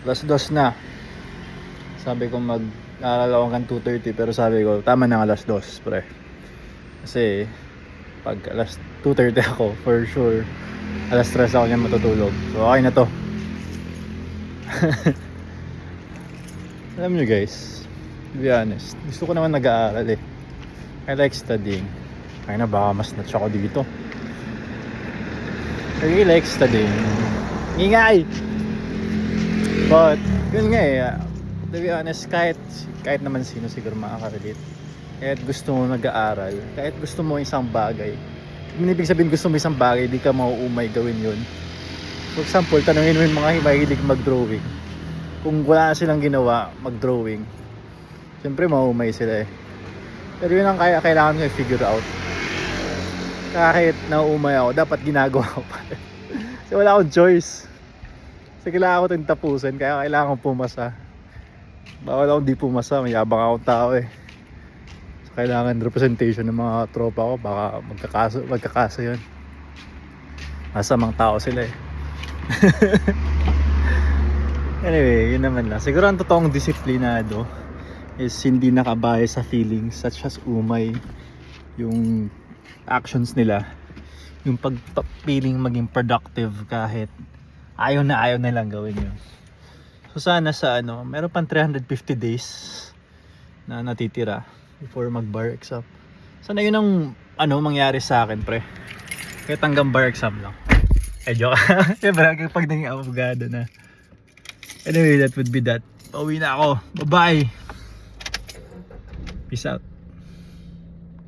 Alas 2 na. Sabi ko mag-aaral ako hanggang 2:30 pero sabi ko tama na alas 2 pre. Kasi pag alas 2:30 ako for sure alas 3 ako niyan matutulog. So okay na to. Alam nyo guys, to be honest, gusto ko naman nag-aaral eh. I like studying. Kaya na baka mas natch ako dito. I really like studying. Ingay! But yun nga eh, to be honest, kahit naman sino siguro makaka-relate. Kahit gusto mo nag-aaral, kahit gusto mo isang bagay, ibig sabihin gusto mo isang bagay, di ka mauumay gawin yun. For example, tanungin mo yung mga mahilig mag-drawing. Kung wala na silang ginawa, mag-drawing, siyempre mauumay sila eh. Pero yun ang kailangan ko i-figure out. Kahit nauumay ako, dapat ginagawa ko pa rin. Kasi wala akong choice. Kasi kailangan ko itong tapusin, kaya kailangan kong pumasa. Bawal akong di pumasa, may yabang akong tao eh. So, kailangan representation ng mga tropa ko, baka magkakaso yun. Masamang tao sila eh. Anyway, yun naman lang. Siguro ang totoong disiplinado is hindi nakabahay sa feelings such as umay yung actions nila. Yung pagpiling maging productive kahit ayaw na lang gawin yun. So sana sa meron pang 350 days na natitira before mag-bar exam. Sana yun ang mangyari sa akin pre. Kahit hanggang bar exam lang. Joke. Siyempre pag naging abogado na. Anyway, that would be that. Pauwi na ako. Bye-bye. Peace out.